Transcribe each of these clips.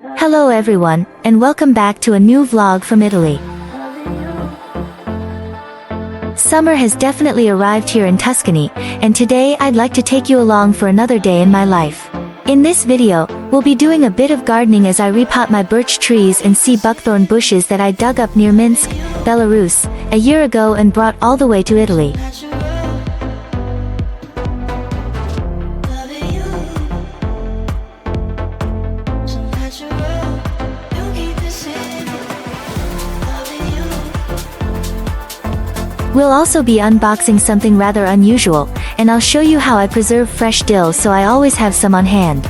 Hello everyone, and welcome back to a new vlog from Italy. Summer has definitely arrived here in Tuscany, and today I'd like to take you along for another day in my life. In this video, we'll be doing a bit of gardening as I repot my birch trees and sea buckthorn bushes that I dug up near Minsk, Belarus, a year ago and brought all the way to Italy. We'll also be unboxing something rather unusual, and I'll show you how I preserve fresh dill so I always have some on hand.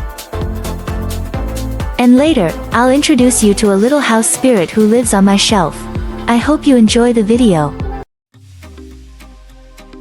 And later, I'll introduce you to a little house spirit who lives on my shelf. I hope you enjoy the video.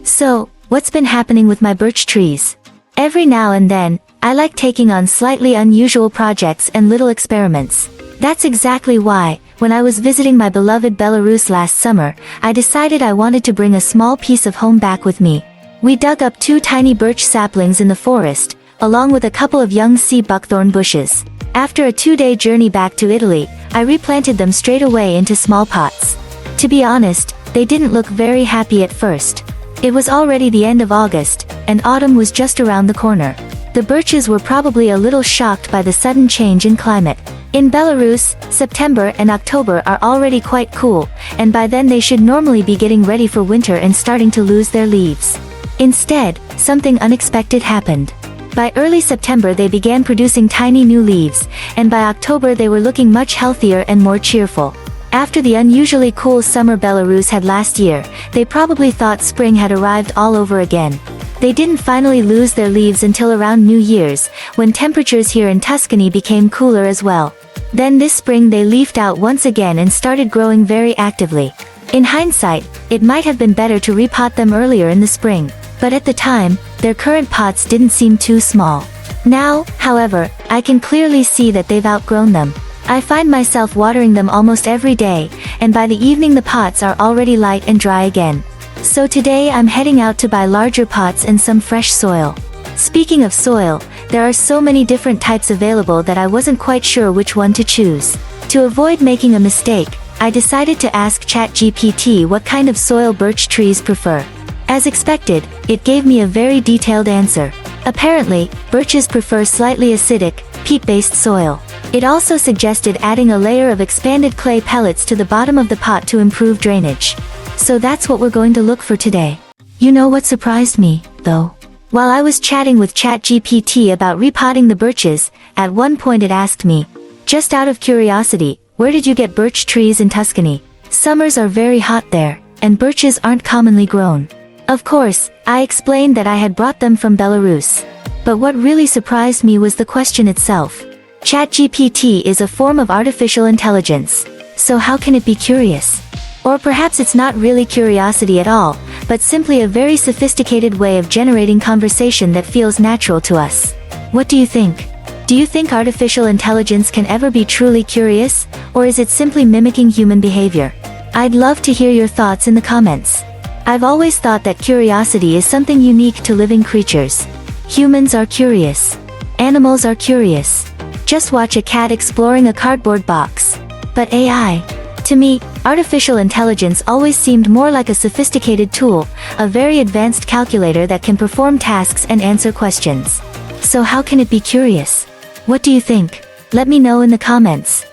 So, what's been happening with my birch trees? Every now and then, I like taking on slightly unusual projects and little experiments. That's exactly why, when I was visiting my beloved Belarus last summer, I decided I wanted to bring a small piece of home back with me. We dug up 2 tiny birch saplings in the forest, along with a couple of young sea buckthorn bushes. After a 2-day journey back to Italy, I replanted them straight away into small pots. To be honest, they didn't look very happy at first. It was already the end of August, and autumn was just around the corner. The birches were probably a little shocked by the sudden change in climate. In Belarus, September and October are already quite cool, and by then they should normally be getting ready for winter and starting to lose their leaves. Instead, something unexpected happened. By early September they began producing tiny new leaves, and by October they were looking much healthier and more cheerful. After the unusually cool summer Belarus had last year, they probably thought spring had arrived all over again. They didn't finally lose their leaves until around New Year's, when temperatures here in Tuscany became cooler as well. Then this spring they leafed out once again and started growing very actively. In hindsight, it might have been better to repot them earlier in the spring, but at the time, their current pots didn't seem too small. Now, however, I can clearly see that they've outgrown them. I find myself watering them almost every day, and by the evening the pots are already light and dry again. So today I'm heading out to buy larger pots and some fresh soil. Speaking of soil, there are so many different types available that I wasn't quite sure which one to choose. To avoid making a mistake, I decided to ask ChatGPT what kind of soil birch trees prefer. As expected, it gave me a very detailed answer. Apparently, birches prefer slightly acidic, peat-based soil. It also suggested adding a layer of expanded clay pellets to the bottom of the pot to improve drainage. So that's what we're going to look for today. You know what surprised me, though? While I was chatting with ChatGPT about repotting the birches, at one point it asked me, just out of curiosity, where did you get birch trees in Tuscany? Summers are very hot there, and birches aren't commonly grown. Of course, I explained that I had brought them from Belarus. But what really surprised me was the question itself. ChatGPT is a form of artificial intelligence. So how can it be curious? Or perhaps it's not really curiosity at all, but simply a very sophisticated way of generating conversation that feels natural to us. What do you think? Do you think artificial intelligence can ever be truly curious, or is it simply mimicking human behavior? I'd love to hear your thoughts in the comments. I've always thought that curiosity is something unique to living creatures. Humans are curious. Animals are curious. Just watch a cat exploring a cardboard box. But AI? To me, artificial intelligence always seemed more like a sophisticated tool, a very advanced calculator that can perform tasks and answer questions. So how can it be curious? What do you think? Let me know in the comments.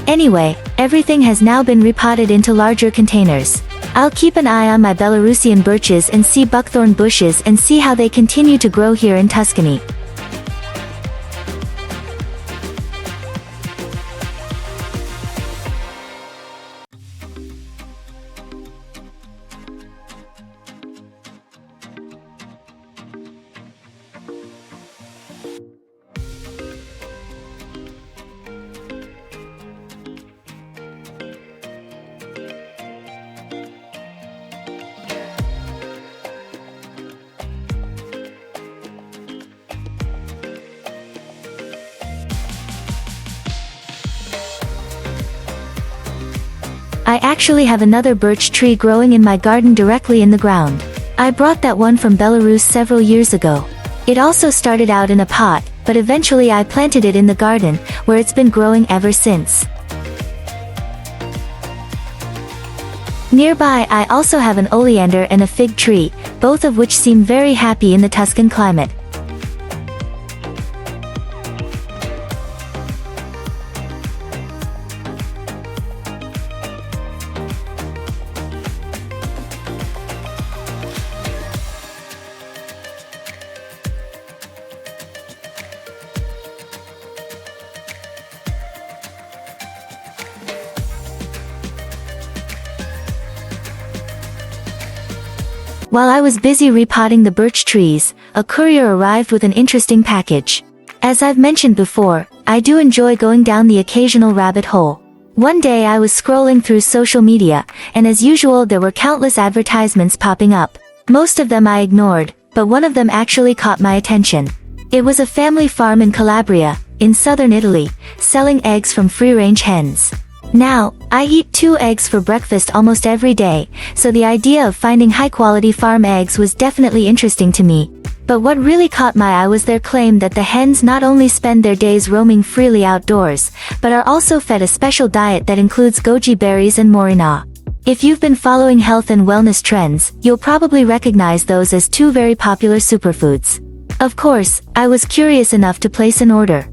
Anyway, everything has now been repotted into larger containers. I'll keep an eye on my Belarusian birches and see buckthorn bushes and see how they continue to grow here in Tuscany. I actually have another birch tree growing in my garden directly in the ground. I brought that one from Belarus several years ago. It also started out in a pot, but eventually I planted it in the garden, where it's been growing ever since. Nearby I also have an oleander and a fig tree, both of which seem very happy in the Tuscan climate. While I was busy repotting the birch trees, a courier arrived with an interesting package. As I've mentioned before, I do enjoy going down the occasional rabbit hole. One day I was scrolling through social media, and as usual there were countless advertisements popping up. Most of them I ignored, but one of them actually caught my attention. It was a family farm in Calabria, in southern Italy, selling eggs from free-range hens. Now, I eat 2 eggs for breakfast almost every day, so the idea of finding high-quality farm eggs was definitely interesting to me. But what really caught my eye was their claim that the hens not only spend their days roaming freely outdoors, but are also fed a special diet that includes goji berries and moringa. If you've been following health and wellness trends, you'll probably recognize those as 2 very popular superfoods. Of course, I was curious enough to place an order.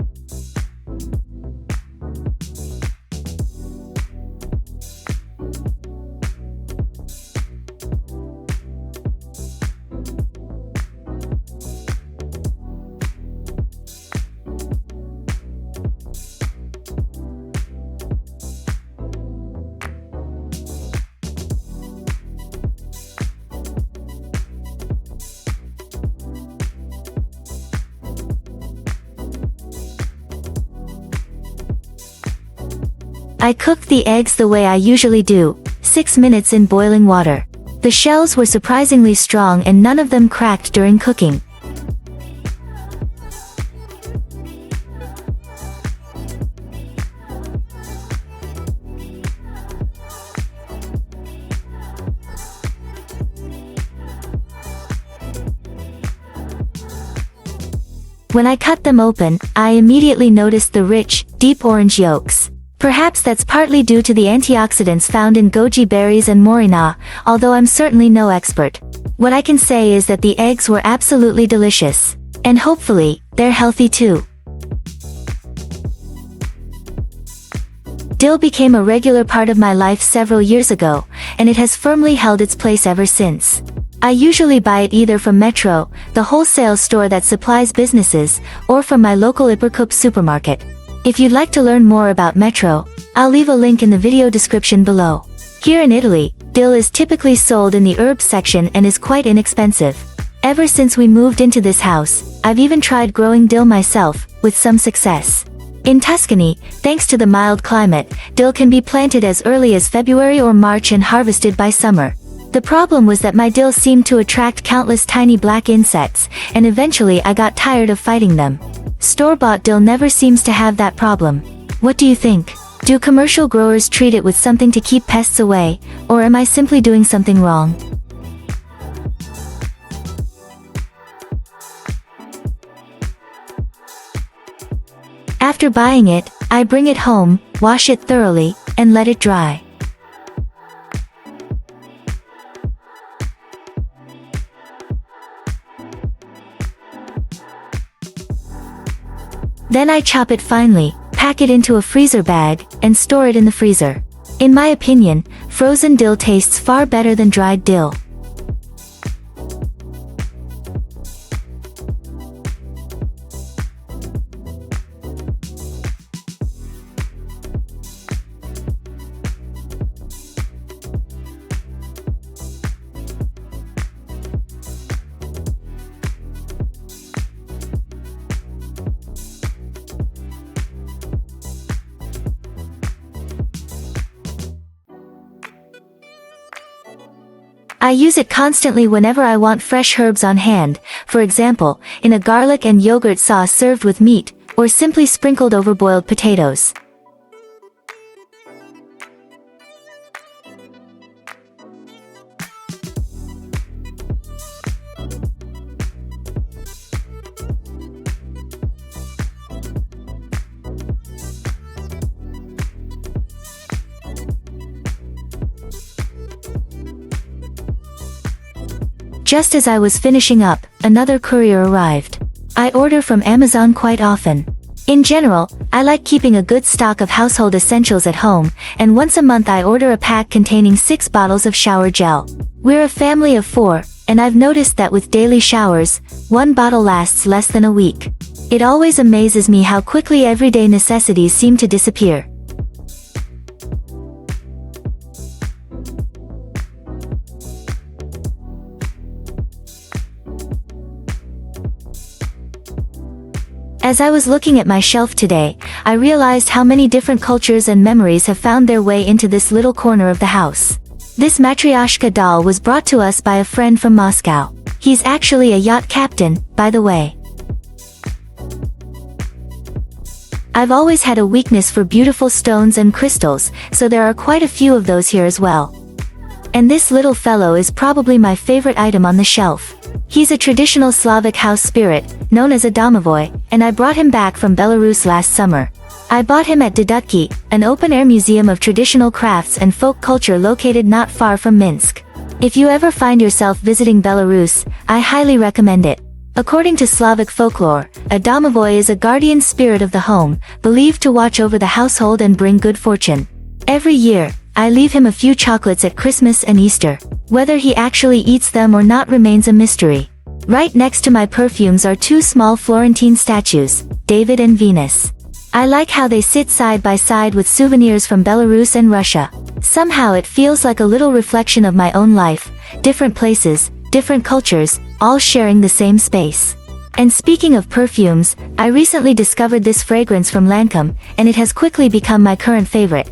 I cooked the eggs the way I usually do, 6 minutes in boiling water. The shells were surprisingly strong and none of them cracked during cooking. When I cut them open, I immediately noticed the rich, deep orange yolks. Perhaps that's partly due to the antioxidants found in goji berries and moringa, although I'm certainly no expert. What I can say is that the eggs were absolutely delicious. And hopefully, they're healthy too. Dill became a regular part of my life several years ago, and it has firmly held its place ever since. I usually buy it either from Metro, the wholesale store that supplies businesses, or from my local Ipercup supermarket. If you'd like to learn more about Metro, I'll leave a link in the video description below. Here in Italy, dill is typically sold in the herbs section and is quite inexpensive. Ever since we moved into this house, I've even tried growing dill myself, with some success. In Tuscany, thanks to the mild climate, dill can be planted as early as February or March and harvested by summer. The problem was that my dill seemed to attract countless tiny black insects, and eventually I got tired of fighting them. Store-bought dill never seems to have that problem. What do you think? Do commercial growers treat it with something to keep pests away, or am I simply doing something wrong? After buying it, I bring it home, wash it thoroughly, and let it dry. Then I chop it finely, pack it into a freezer bag, and store it in the freezer. In my opinion, frozen dill tastes far better than dried dill. I use it constantly whenever I want fresh herbs on hand, for example, in a garlic and yogurt sauce served with meat, or simply sprinkled over boiled potatoes. Just as I was finishing up, another courier arrived. I order from Amazon quite often. In general, I like keeping a good stock of household essentials at home, and once a month I order a pack containing 6 bottles of shower gel. We're a family of 4, and I've noticed that with daily showers, 1 bottle lasts less than a week. It always amazes me how quickly everyday necessities seem to disappear. As I was looking at my shelf today, I realized how many different cultures and memories have found their way into this little corner of the house. This matryoshka doll was brought to us by a friend from Moscow. He's actually a yacht captain, by the way. I've always had a weakness for beautiful stones and crystals, so there are quite a few of those here as well. And this little fellow is probably my favorite item on the shelf. He's a traditional Slavic house spirit, known as a domovoy, and I brought him back from Belarus last summer. I bought him at Dudutki, an open-air museum of traditional crafts and folk culture located not far from Minsk. If you ever find yourself visiting Belarus, I highly recommend it. According to Slavic folklore, a domovoy is a guardian spirit of the home, believed to watch over the household and bring good fortune. Every year, I leave him a few chocolates at Christmas and Easter. Whether he actually eats them or not remains a mystery. Right next to my perfumes are 2 small Florentine statues, David and Venus. I like how they sit side by side with souvenirs from Belarus and Russia. Somehow it feels like a little reflection of my own life, different places, different cultures, all sharing the same space. And speaking of perfumes, I recently discovered this fragrance from Lancome, and it has quickly become my current favorite.